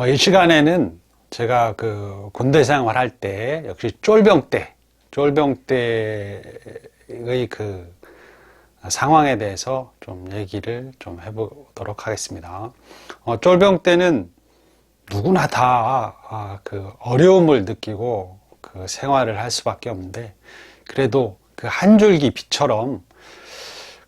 이 시간에는 제가 그 군대 생활할 때 역시 쫄병 때의 그 상황에 대해서 좀 얘기를 좀 해보도록 하겠습니다. 쫄병 때는 누구나 다 그 어려움을 느끼고 그 생활을 할 수밖에 없는데, 그래도 그 한 줄기 빛처럼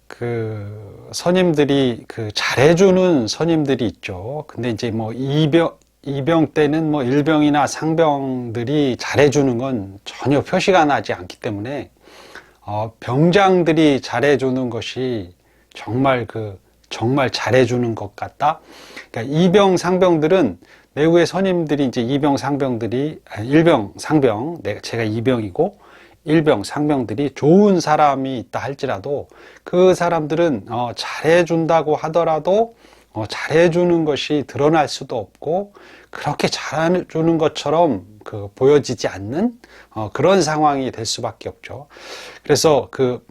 그 선임들이 그 잘해주는 선임들이 있죠. 근데 이제 뭐 이병 때는 뭐 일병이나 상병들이 잘해주는 건 전혀 표시가 나지 않기 때문에 병장들이 잘해주는 것이 정말 잘해주는 것 같다. 그러니까 이병 상병들은 내부의 선임들이 이제 일병 상병, 제가 이병이고 일병 상병들이 좋은 사람이 있다 할지라도 그 사람들은 잘해준다고 하더라도 잘해주는 것이 드러날 수도 없고, 그렇게 잘해주는 것처럼 보여지지 않는 그런 상황이 될 수밖에 없죠. 그래서 그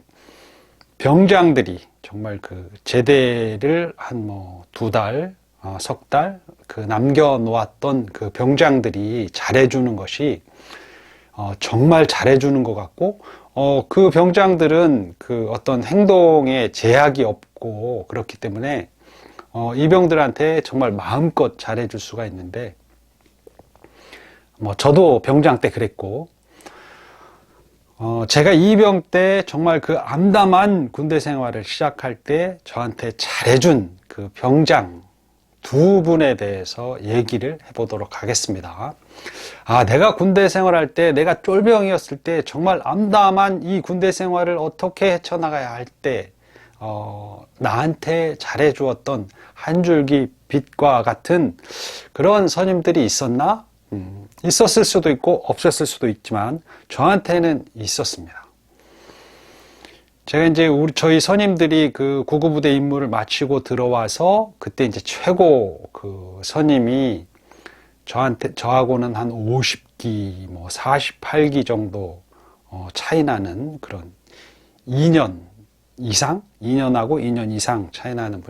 병장들이 정말 그 제대를 한 뭐 2달, 석 달 남겨놓았던 그 병장들이 잘해주는 것이 정말 잘해주는 것 같고, 그 병장들은 그 어떤 행동에 제약이 없고 그렇기 때문에 이병들한테 정말 마음껏 잘해줄 수가 있는데, 뭐 저도 병장 때 그랬고, 제가 이병 때 정말 그 암담한 군대 생활을 시작할 때 저한테 잘해준 그 병장 2분에 대해서 얘기를 해보도록 하겠습니다. 내가 군대 생활할 때, 내가 쫄병이었을 때 정말 암담한 이 군대 생활을 어떻게 헤쳐나가야 할 때 나한테 잘해주었던 한 줄기 빛과 같은 그런 선임들이 있었나? 있었을 수도 있고 없었을 수도 있지만 저한테는 있었습니다. 제가 이제 저희 선임들이 그 구급부대 임무를 마치고 들어와서 그때 이제 최고 그 선임이 저하고는 한 50기, 뭐 48기 정도 차이 나는 그런 2년 이상? 2년하고 2년 이상 차이 나는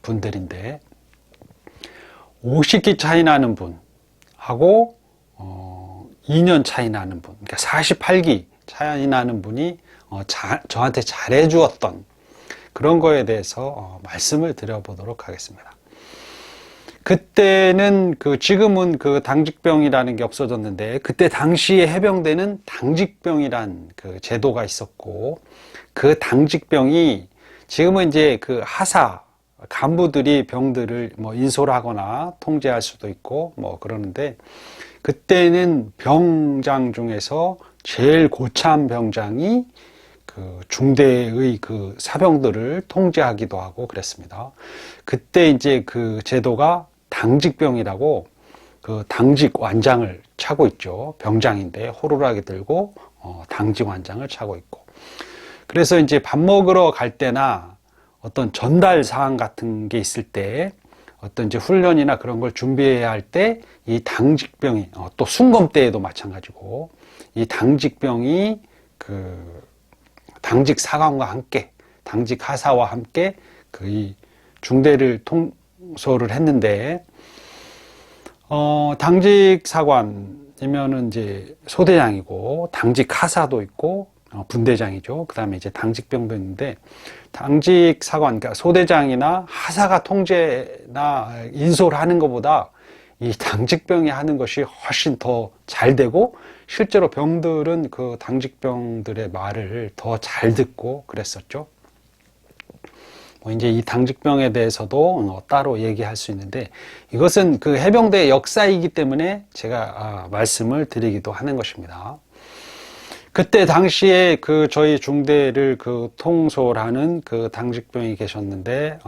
분들인데 50기 차이 나는 분하고 2년 차이 나는 분, 그러니까 48기 차이 나는 분이 저한테 잘해주었던 그런 거에 대해서 말씀을 드려보도록 하겠습니다. 그때는 지금은 그 당직병이라는 게 없어졌는데, 그때 당시에 해병대는 당직병이란 그 제도가 있었고, 그 당직병이 지금은 이제 그 하사 간부들이 병들을 뭐 인솔하거나 통제할 수도 있고 뭐 그러는데, 그때는 병장 중에서 제일 고참 병장이 그 중대의 그 사병들을 통제하기도 하고 그랬습니다. 그때 이제 그 제도가 당직병이라고 그 당직 완장을 차고 있죠. 병장인데 호루라기 들고 당직 완장을 차고 있고. 그래서 이제 밥 먹으러 갈 때나 어떤 전달 사항 같은 게 있을 때, 어떤 이제 훈련이나 그런 걸 준비해야 할 때 이 당직병이, 또 순검 때에도 마찬가지고, 이 당직병이 그 당직 사관과 함께, 당직 하사와 함께 이 중대를 통솔을 했는데, 당직 사관이면은 이제 소대장이고, 당직 하사도 있고, 분대장이죠. 그 다음에 이제 당직병도 있는데, 당직 사관, 그러니까 소대장이나 하사가 통제나 인솔하는 것보다 이 당직병이 하는 것이 훨씬 더 잘 되고, 실제로 병들은 그 당직병들의 말을 더 잘 듣고 그랬었죠. 이제 이 당직병에 대해서도 따로 얘기할 수 있는데, 이것은 그 해병대의 역사이기 때문에 제가 말씀을 드리기도 하는 것입니다. 그때 당시에 그 저희 중대를 그 통솔하는 그 당직병이 계셨는데,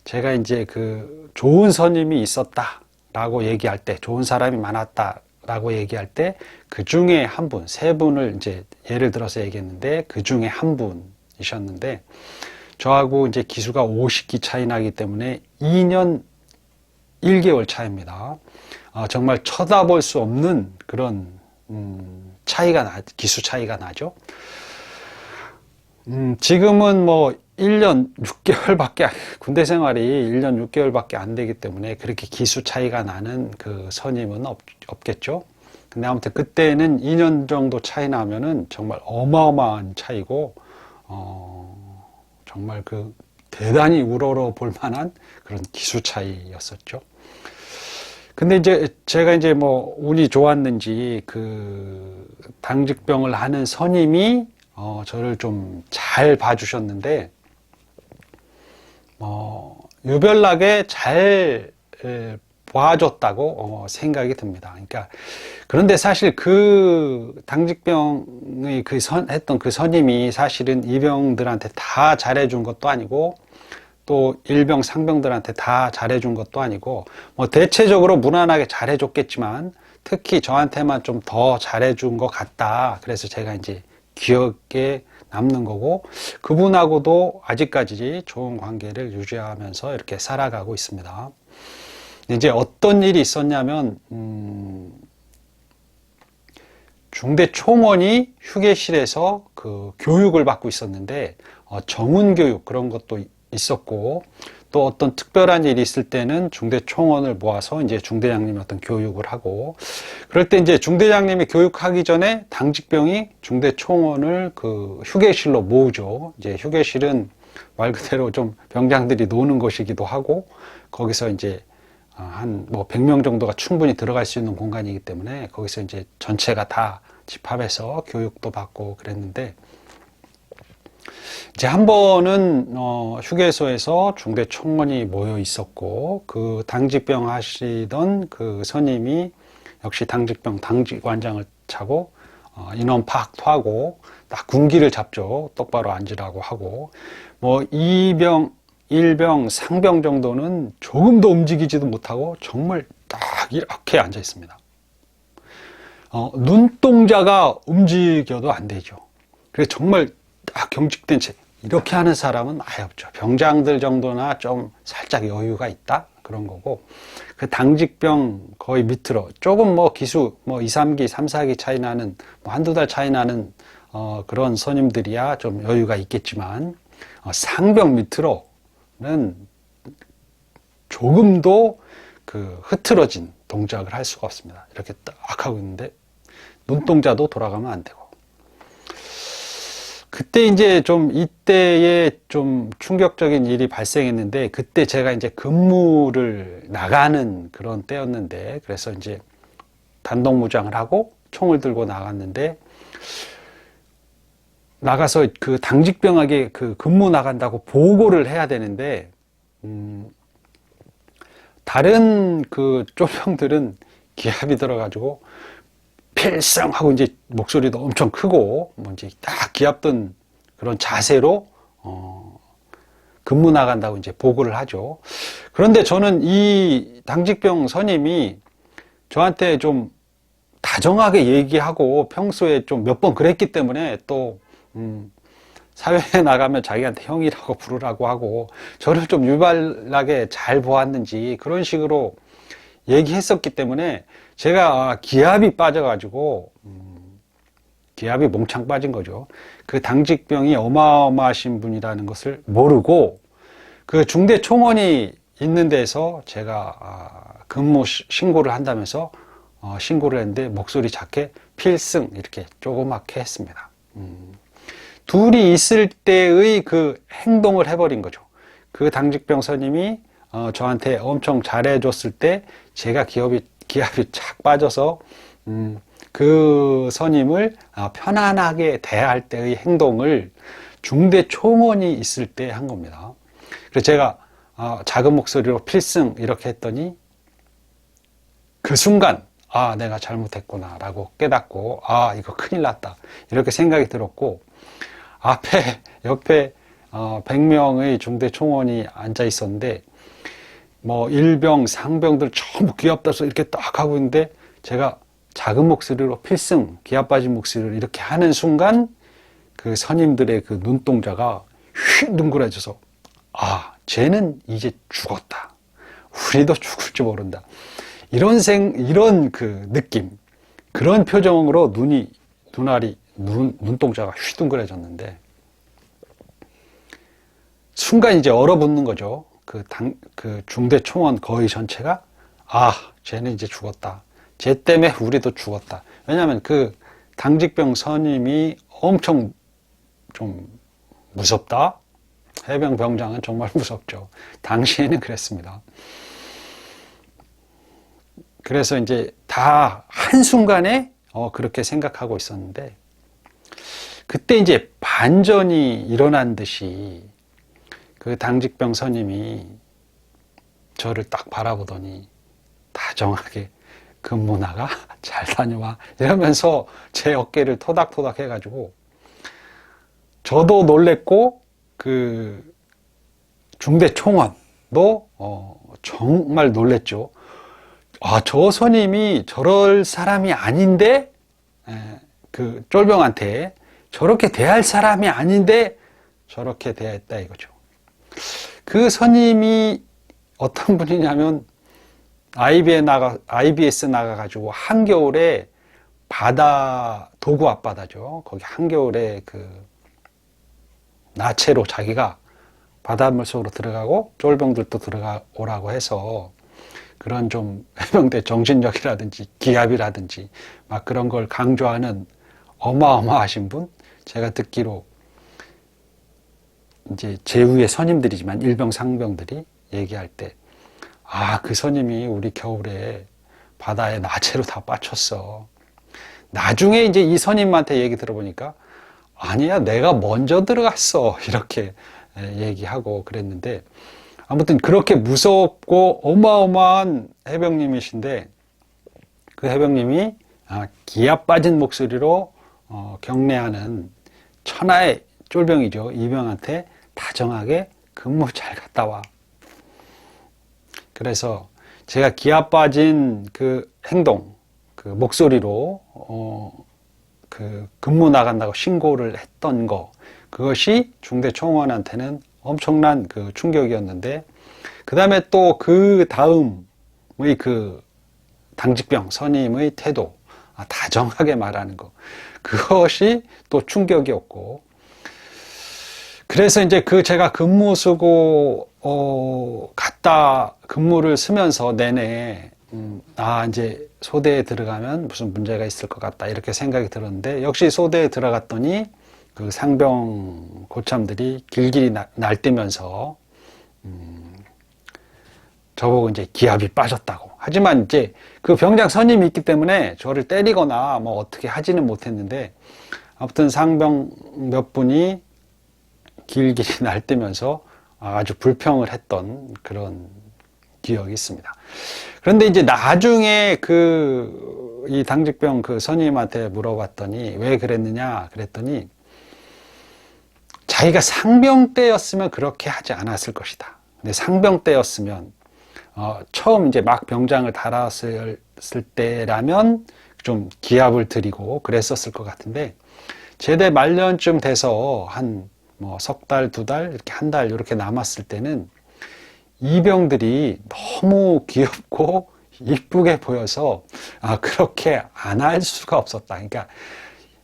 제가 이제 그 좋은 선임이 있었다라고 얘기할 때, 좋은 사람이 많았다라고 얘기할 때, 그 중에 한 분, 3분을 이제 예를 들어서 얘기했는데, 그 중에 한 분이셨는데, 저하고 이제 기수가 50기 차이 나기 때문에 2년 1개월 차이입니다. 정말 쳐다볼 수 없는 그런 기수 차이가 나죠. 지금은 뭐 1년 6개월밖에, 군대 생활이 1년 6개월밖에 안 되기 때문에 그렇게 기수 차이가 나는 그 선임은 없겠죠. 근데 아무튼 그때는 2년 정도 차이 나면은 정말 어마어마한 차이고, 정말 그 대단히 우러러 볼 만한 그런 기수 차이였었죠. 근데 이제 제가 이제 뭐 운이 좋았는지 그 당직병을 하는 선임이 저를 좀 잘 봐주셨는데, 유별나게 잘 봐줬다고 생각이 듭니다. 그러니까 그런데 사실 그 당직병의 했던 그 선임이 사실은 이병들한테 다 잘해준 것도 아니고 또 일병 상병들한테 다 잘해준 것도 아니고 뭐 대체적으로 무난하게 잘해줬겠지만 특히 저한테만 좀 더 잘해준 것 같다. 그래서 제가 이제 기억에 남는 거고 그분하고도 아직까지 좋은 관계를 유지하면서 이렇게 살아가고 있습니다. 이제 어떤 일이 있었냐면 중대 총원이 휴게실에서 그 교육을 받고 있었는데 정훈 교육 그런 것도 있었고 또 어떤 특별한 일이 있을 때는 중대 총원을 모아서 이제 중대장님이 어떤 교육을 하고 그럴 때 이제 중대장님이 교육하기 전에 당직병이 중대 총원을 그 휴게실로 모으죠. 이제 휴게실은 말 그대로 좀 병장들이 노는 곳이기도 하고 거기서 이제 한 뭐 100명 정도가 충분히 들어갈 수 있는 공간이기 때문에 거기서 이제 전체가 다 집합해서 교육도 받고 그랬는데 이제 한 번은 휴게소에서 중대 총원이 모여 있었고 그 당직병 하시던 그 선임이 역시 당직병 당직관장을 차고 인원 파악도 하고 딱 군기를 잡죠. 똑바로 앉으라고 하고 뭐 2병, 1병, 상병 정도는 조금도 움직이지도 못하고 정말 딱 이렇게 앉아 있습니다. 눈동자가 움직여도 안 되죠. 그래서 정말 딱 경직된 채 이렇게 하는 사람은 아예 없죠. 병장들 정도나 좀 살짝 여유가 있다 그런 거고 그 당직병 거의 밑으로 조금 뭐 기수 뭐 2, 3기, 3, 4기 차이 나는 뭐 한두 달 차이 나는 그런 선임들이야 좀 여유가 있겠지만 상병 밑으로는 조금도 그 흐트러진 동작을 할 수가 없습니다. 이렇게 딱 하고 있는데 눈동자도 돌아가면 안 되고 그때 이제 좀 이때에 좀 충격적인 일이 발생했는데 그때 제가 이제 근무를 나가는 그런 때였는데 그래서 이제 단독무장을 하고 총을 들고 나갔는데 나가서 그 당직병에게 그 근무 나간다고 보고를 해야 되는데 다른 그 쫄병들은 기합이 들어가지고 필승 하고 이제 목소리도 엄청 크고 뭐 이제 딱 기합든 그런 자세로 근무 나간다고 이제 보고를 하죠. 그런데 저는 이 당직병 선임이 저한테 좀 다정하게 얘기하고 평소에 좀 몇 번 그랬기 때문에 또 사회에 나가면 자기한테 형이라고 부르라고 하고 저를 좀 유발나게 잘 보았는지 그런 식으로 얘기했었기 때문에 제가 기합이 빠져가지고 기합이 몽창 빠진 거죠. 그 당직병이 어마어마하신 분이라는 것을 모르고 그 중대 총원이 있는 데서 제가 근무 신고를 한다면서 신고를 했는데 목소리 작게 필승 이렇게 조그맣게 했습니다. 둘이 있을 때의 그 행동을 해버린 거죠. 그 당직병 선임이 저한테 엄청 잘해줬을 때 제가 기합이 착 빠져서 그 선임을 편안하게 대할 때의 행동을 중대 총원이 있을 때 한 겁니다. 그래서 제가 작은 목소리로 필승 이렇게 했더니 그 순간 내가 잘못했구나 라고 깨닫고 이거 큰일 났다 이렇게 생각이 들었고 옆에 100명의 중대 총원이 앉아 있었는데 뭐 일병, 상병들 전부 기합 따서 이렇게 딱 하고 있는데 제가 작은 목소리로 필승, 기합 빠진 목소리를 이렇게 하는 순간 그 선임들의 그 눈동자가 휙 둥그레져서 쟤는 이제 죽었다. 우리도 죽을지 모른다. 이런 그 느낌, 그런 표정으로 눈동자가 휘둥그레졌는데 순간 이제 얼어붙는 거죠. 그 중대 총원 거의 전체가, 아, 쟤는 이제 죽었다. 쟤 때문에 우리도 죽었다. 왜냐하면 그 당직병 선임이 엄청 좀 무섭다. 해병 병장은 정말 무섭죠. 당시에는 그랬습니다. 그래서 이제 다 한순간에 그렇게 생각하고 있었는데, 그때 이제 반전이 일어난 듯이 그 당직병 선임이 저를 딱 바라보더니 다정하게 근무 나가 잘 다녀와 이러면서 제 어깨를 토닥토닥 해가지고 저도 놀랬고 그 중대 총원도 정말 놀랬죠. 아, 저 선임이 저럴 사람이 아닌데 그 쫄병한테 저렇게 대할 사람이 아닌데 저렇게 대했다 이거죠. 그 선임이 어떤 분이냐면 IBS 나가가지고 한겨울에 바다, 도구 앞바다죠. 거기 한겨울에 그 나체로 자기가 바닷물 속으로 들어가고 쫄병들도 들어가오라고 해서 그런 좀 해병대 정신력이라든지 기압이라든지 막 그런 걸 강조하는 어마어마하신 분? 제가 듣기로 이제 제후의 선임들이지만 일병 상병들이 얘기할 때, 아, 그 선임이 우리 겨울에 바다에 나체로 다 빠쳤어. 나중에 이제 이 선임한테 얘기 들어보니까, 아니야, 내가 먼저 들어갔어. 이렇게 얘기하고 그랬는데, 아무튼 그렇게 무섭고 어마어마한 해병님이신데, 그 해병님이 기압 빠진 목소리로 경례하는 천하의 쫄병이죠. 이병한테 다정하게 근무 잘 갔다 와. 그래서 제가 기압 빠진 그 행동, 그 목소리로 그 근무 나간다고 신고를 했던 거, 그것이 중대 총원한테는 엄청난 그 충격이었는데, 그 다음에 또 그 다음의 그 당직병 선임의 태도, 다정하게 말하는 거, 그것이 또 충격이었고, 그래서 이제 그 제가 근무 쓰고 갔다 근무를 쓰면서 내내 이제 소대에 들어가면 무슨 문제가 있을 것 같다 이렇게 생각이 들었는데, 역시 소대에 들어갔더니 그 상병 고참들이 길길이 날뛰면서 저보고 이제 기압이 빠졌다고. 하지만 이제 그 병장 선임이 있기 때문에 저를 때리거나 뭐 어떻게 하지는 못했는데, 아무튼 상병 몇 분이 길길이 날뛰면서 아주 불평을 했던 그런 기억이 있습니다. 그런데 이제 나중에 이 당직병 그 선임한테 물어봤더니 왜 그랬느냐 그랬더니, 자기가 상병 때였으면 그렇게 하지 않았을 것이다. 근데 상병 때였으면 처음 이제 막 병장을 달았을 때라면 좀 기합을 드리고 그랬었을 것 같은데, 제대 말년쯤 돼서 한 뭐 석 달, 두 달, 이렇게 한 달 이렇게 남았을 때는 이병들이 너무 귀엽고 이쁘게 보여서 그렇게 안 할 수가 없었다. 그러니까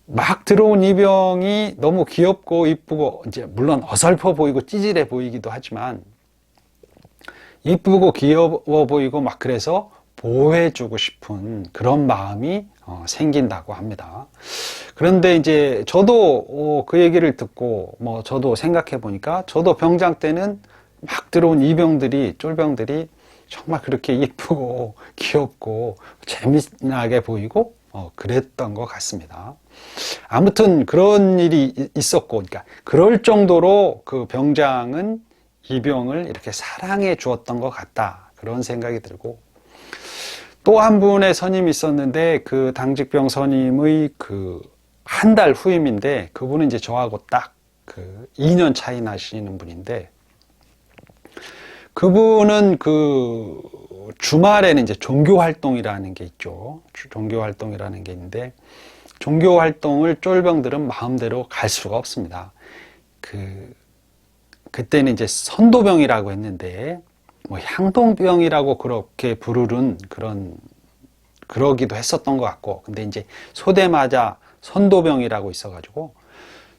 막 들어온 이병이 너무 귀엽고 이쁘고, 이제 물론 어설퍼 보이고 찌질해 보이기도 하지만 이쁘고 귀여워 보이고 막 그래서 보호해주고 싶은 그런 마음이 생긴다고 합니다. 그런데 이제 저도 그 얘기를 듣고 뭐 저도 생각해 보니까, 저도 병장 때는 막 들어온 이병들이, 쫄병들이 정말 그렇게 이쁘고 귀엽고 재미나게 보이고 그랬던 것 같습니다. 아무튼 그런 일이 있었고, 그러니까 그럴 정도로 그 병장은 이병을 이렇게 사랑해 주었던 것 같다, 그런 생각이 들고, 또 한 분의 선임이 있었는데 그 당직병 선임의 그 한 달 후임인데, 그분은 이제 저하고 딱 그 2년 차이 나시는 분인데, 그분은 그 주말에는 이제 종교 활동이라는 게 있죠. 종교 활동이라는 게 있는데, 종교 활동을 쫄병들은 마음대로 갈 수가 없습니다. 그때는 이제 선도병이라고 했는데, 뭐 향동병이라고 그렇게 부르는 그러기도 했었던 것 같고, 근데 이제 소대마다 선도병이라고 있어가지고,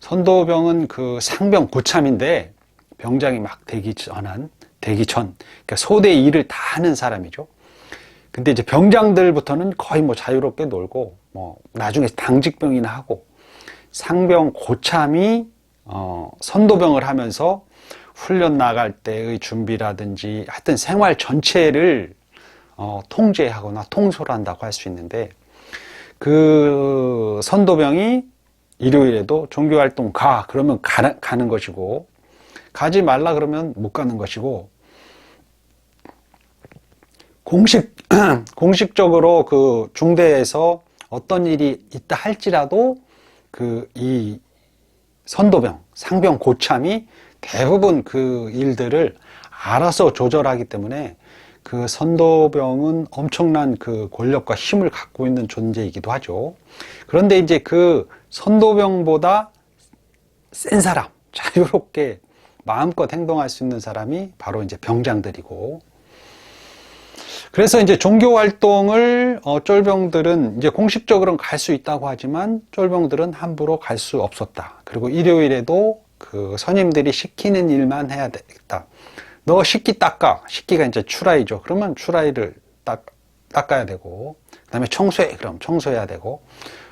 선도병은 그 상병 고참인데 병장이 막 되기 전, 그러니까 소대 일을 다 하는 사람이죠. 근데 이제 병장들부터는 거의 뭐 자유롭게 놀고, 뭐 나중에 당직병이나 하고, 상병 고참이 선도병을 하면서 훈련 나갈 때의 준비라든지 하여튼 생활 전체를 통제하거나 통솔 한다고 할 수 있는데, 그 선도병이 일요일에도 종교활동 그러면 가는 것이고, 가지 말라 그러면 못 가는 것이고, 공식적으로 그 중대에서 어떤 일이 있다 할지라도 이 선도병, 상병 고참이 대부분 그 일들을 알아서 조절하기 때문에 그 선도병은 엄청난 그 권력과 힘을 갖고 있는 존재이기도 하죠. 그런데 이제 그 선도병보다 센 사람, 자유롭게 마음껏 행동할 수 있는 사람이 바로 이제 병장들이고, 그래서 이제 종교 활동을 쫄병들은 이제 공식적으로는 갈 수 있다고 하지만 쫄병들은 함부로 갈 수 없었다. 그리고 일요일에도 그 선임들이 시키는 일만 해야 되겠다. 너 식기 닦아. 식기가 이제 추라이죠. 그러면 추라이를 닦아야 되고, 그다음에 청소해. 그럼 청소해야 되고,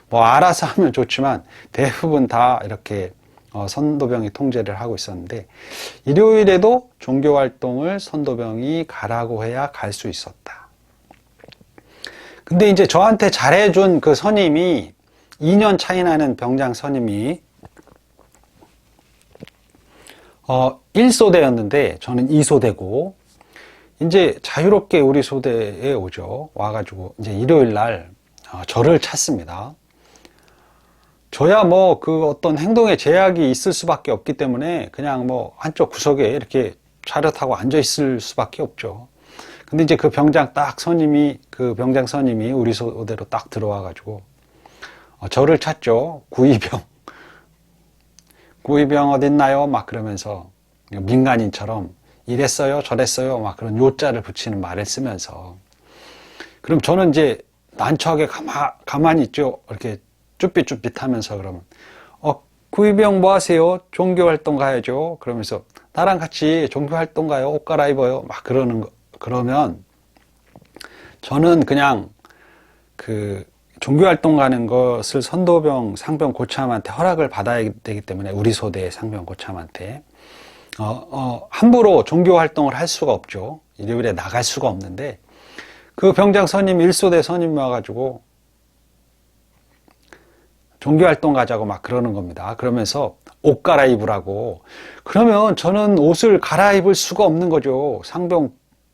뭐 알아서 하면 좋지만 대부분 다 이렇게 선도병이 통제를 하고 있었는데, 일요일에도 종교 활동을 선도병이 가라고 해야 갈 수 있었다. 근데 이제 저한테 잘해준 그 선임이 2년 차이 나는 병장 선임이 1소대였는데 저는 2소대고, 이제 자유롭게 우리 소대에 오죠. 와가지고 이제 일요일 날 저를 찾습니다. 저야 뭐 그 어떤 행동에 제약이 있을 수밖에 없기 때문에 그냥 뭐 한쪽 구석에 이렇게 차렷하고 앉아 있을 수밖에 없죠. 근데 이제 그 병장 선임이 우리 소대로 딱 들어와가지고 저를 찾죠. 구이병 어딨나요? 막 그러면서 민간인처럼 이랬어요, 저랬어요, 막 그런 요자를 붙이는 말을 쓰면서, 그럼 저는 이제 난처하게 가만히 있죠. 이렇게 쭈삣쭈삣 하면서, 그러면 구이병 뭐 하세요? 종교활동 가야죠. 그러면서 나랑 같이 종교활동 가요? 옷 갈아입어요? 막 그러면 저는 그냥 그 종교활동 가는 것을 선도병, 상병 고참한테 허락을 받아야 되기 때문에, 우리 소대의 상병 고참한테 함부로 종교활동을 할 수가 없죠. 일요일에 나갈 수가 없는데, 그 병장 선임, 1소대 선임이 와가지고 종교활동 가자고 막 그러는 겁니다. 그러면서 옷 갈아입으라고. 그러면 저는 옷을 갈아입을 수가 없는 거죠.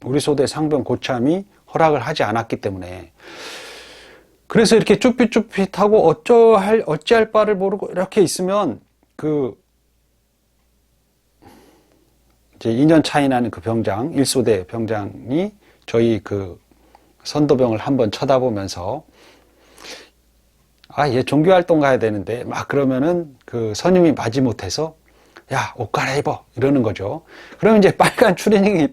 우리 소대 상병 고참이 허락을 하지 않았기 때문에. 그래서 이렇게 쭈삣쭈삣하고 어찌할 바를 모르고 이렇게 있으면, 이제 2년 차이 나는 그 병장, 1소대 병장이 저희 그 선도병을 한번 쳐다보면서, 얘 종교활동 가야 되는데, 막 그러면은 그 선임이 마지못해서, 야, 옷 갈아입어. 이러는 거죠. 그러면 이제 빨간 추리닝을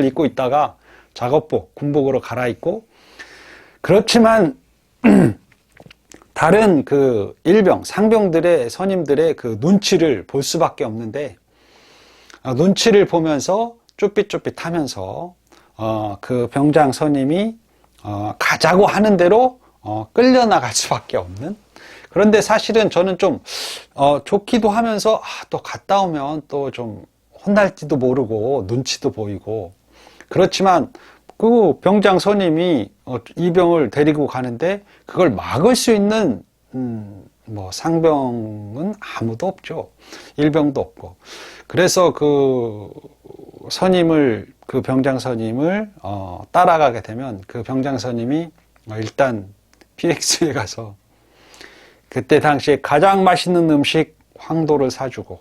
입고 있다가 작업복, 군복으로 갈아입고, 그렇지만, 다른 그 상병들의, 선임들의 그 눈치를 볼 수밖에 없는데, 눈치를 보면서 쭈삣쭈삣 하면서, 그 병장 선임이, 가자고 하는 대로, 끌려나갈 수밖에 없는. 그런데 사실은 저는 좀, 좋기도 하면서, 또 갔다 오면 또 좀 혼날지도 모르고, 눈치도 보이고. 그렇지만, 그 병장 선임이 이병을 데리고 가는데, 그걸 막을 수 있는, 뭐, 상병은 아무도 없죠. 일병도 없고. 그래서 그 병장 선임을, 따라가게 되면, 그 병장 선임이 일단 PX에 가서 그때 당시에 가장 맛있는 음식 황도를 사주고,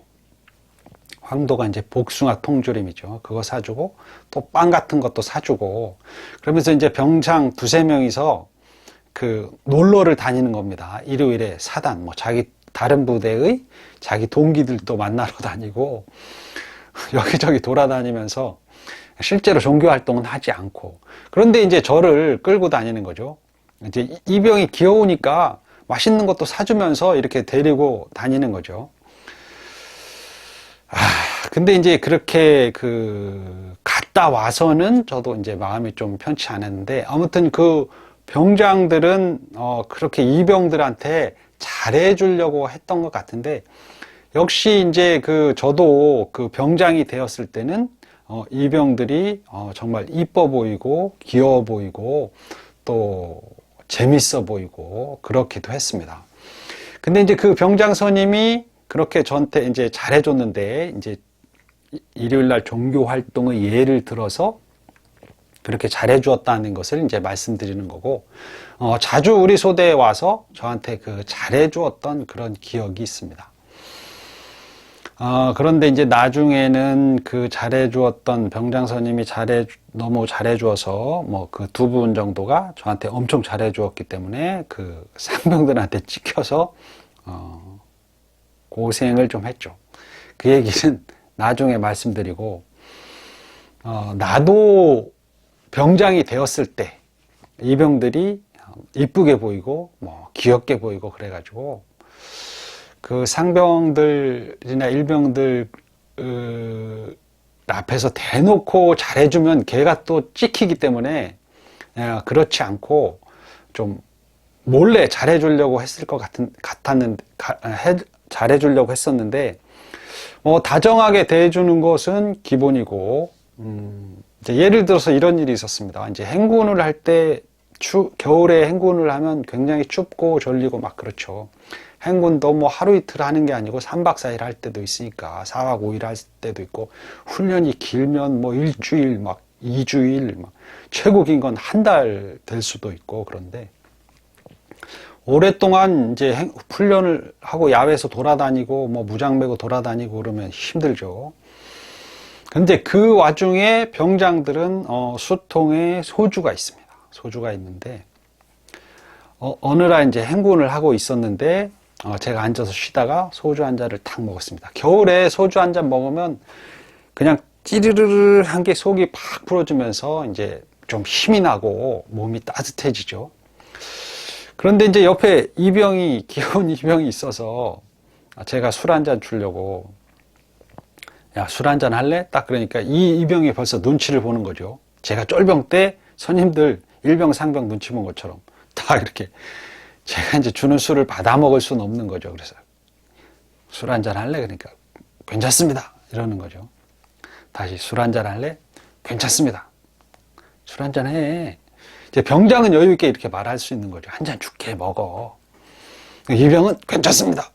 황도가 이제 복숭아 통조림이죠. 그거 사주고, 또 빵 같은 것도 사주고, 그러면서 이제 병장 두세 명이서 그 놀러를 다니는 겁니다. 일요일에 사단, 뭐 다른 부대의 자기 동기들도 만나러 다니고, 여기저기 돌아다니면서 실제로 종교 활동은 하지 않고, 그런데 이제 저를 끌고 다니는 거죠. 이제 이병이 귀여우니까 맛있는 것도 사주면서 이렇게 데리고 다니는 거죠. 근데 이제 그렇게 갔다 와서는 저도 이제 마음이 좀 편치 않았는데, 아무튼 그 병장들은, 그렇게 이병들한테 잘해주려고 했던 것 같은데, 역시 이제 저도 그 병장이 되었을 때는, 이병들이, 정말 이뻐 보이고, 귀여워 보이고, 또 재밌어 보이고, 그렇기도 했습니다. 근데 이제 그 병장 선임이 그렇게 저한테 이제 잘해줬는데, 이제 일요일 날 종교 활동의 예를 들어서 그렇게 잘해주었다는 것을 이제 말씀드리는 거고, 자주 우리 소대에 와서 저한테 잘해주었던 그런 기억이 있습니다. 그런데 이제 나중에는 잘해주었던 병장 선임이 너무 잘해주어서 뭐 그 두 분 정도가 저한테 엄청 잘해주었기 때문에 상병들한테 찍혀서, 고생을 좀 했죠. 그 얘기는 나중에 말씀드리고, 나도 병장이 되었을 때 이병들이 이쁘게 보이고 뭐 귀엽게 보이고 그래가지고 그 상병들이나 일병들 앞에서 대놓고 잘해주면 걔가 또 찍히기 때문에, 그렇지 않고 좀 몰래 잘해주려고 했을 것 잘해주려고 했었는데, 다정하게 대해주는 것은 기본이고, 이제 예를 들어서 이런 일이 있었습니다. 이제 행군을 할 때, 겨울에 행군을 하면 굉장히 춥고 졸리고 막 그렇죠. 행군도 뭐 하루 이틀 하는 게 아니고 3박 4일 할 때도 있으니까, 4박 5일 할 때도 있고, 훈련이 길면 뭐 일주일, 막 2주일, 막 최고 긴 건 한 달 될 수도 있고, 그런데, 오랫동안 이제 훈련을 하고 야외에서 돌아다니고 뭐 무장 메고 돌아다니고 그러면 힘들죠. 근데 그 와중에 병장들은 수통에 소주가 있습니다. 소주가 있는데, 어느 날 이제 행군을 하고 있었는데, 제가 앉아서 쉬다가 소주 한 잔을 탁 먹었습니다. 겨울에 소주 한 잔 먹으면 그냥 찌르르르 한 게 속이 팍 풀어주면서 이제 좀 힘이 나고 몸이 따뜻해지죠. 그런데 이제 옆에 귀여운 이병이 있어서 제가 술 한 잔 주려고, 야, 술 한 잔 할래? 딱 그러니까 이 이병이 벌써 눈치를 보는 거죠. 제가 쫄병 때 선임들 일병 상병 눈치 본 것처럼 딱 이렇게 제가 이제 주는 술을 받아 먹을 수는 없는 거죠. 그래서 술 한 잔 할래? 그러니까 괜찮습니다. 이러는 거죠. 다시 술 한 잔 할래? 괜찮습니다. 술 한 잔 해. 이제 병장은 여유 있게 이렇게 말할 수 있는 거죠. 한 잔 줄게, 먹어. 이병은 괜찮습니다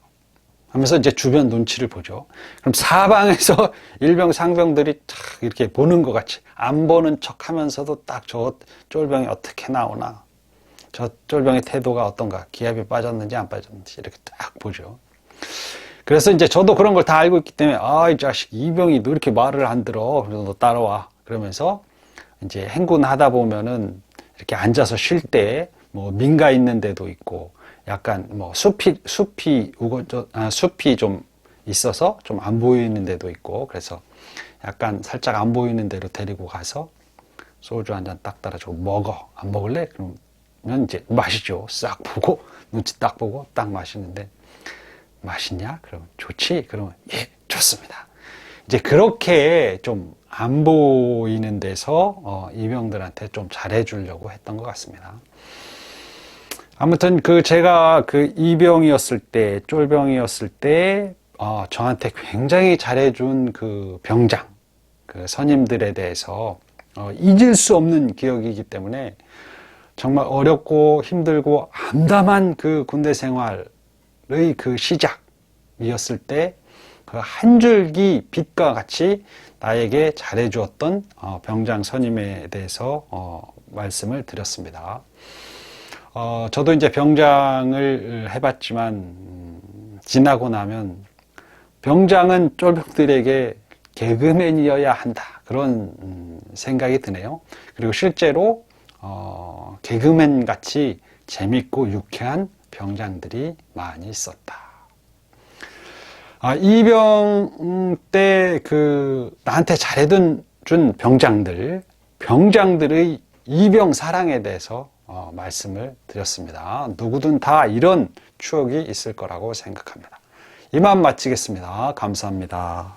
하면서 이제 주변 눈치를 보죠. 그럼 사방에서 일병 상병들이 탁 이렇게 보는 것 같이 안 보는 척 하면서도 딱 저 쫄병이 어떻게 나오나, 저 쫄병의 태도가 어떤가, 기압이 빠졌는지 안 빠졌는지 이렇게 딱 보죠. 그래서 이제 저도 그런 걸 다 알고 있기 때문에, 이 자식 이병이 너 이렇게 말을 안 들어, 그래서 너 따라와, 그러면서 이제 행군하다 보면은 이렇게 앉아서 쉴 때 뭐 민가 있는 데도 있고, 약간 뭐 숲이 좀 있어서 좀 안 보이는 데도 있고, 그래서 약간 살짝 안 보이는 데로 데리고 가서 소주 한 잔 딱 따라주고, 먹어, 안 먹을래? 그러면 이제 마시죠. 싹 보고 눈치 딱 보고 딱 마시는데, 맛있냐? 그러면 좋지? 그러면 예, 좋습니다. 이제 그렇게 좀 안 보이는 데서 이병들한테 좀 잘해주려고 했던 것 같습니다. 아무튼 제가 이병이었을 때, 쫄병이었을 때, 저한테 굉장히 잘해준 병장, 선임들에 대해서 잊을 수 없는 기억이기 때문에 정말 어렵고 힘들고 암담한 군대 생활의 시작이었을 때 한 줄기 빛과 같이 나에게 잘해주었던 병장 선임에 대해서 말씀을 드렸습니다. 저도 이제 병장을 해봤지만, 지나고 나면 병장은 쫄병들에게 개그맨이어야 한다, 그런 생각이 드네요. 그리고 실제로 개그맨 같이 재밌고 유쾌한 병장들이 많이 있었다. 이병 때 나한테 잘해준 병장들의 이병 사랑에 대해서 말씀을 드렸습니다. 누구든 다 이런 추억이 있을 거라고 생각합니다. 이만 마치겠습니다. 감사합니다.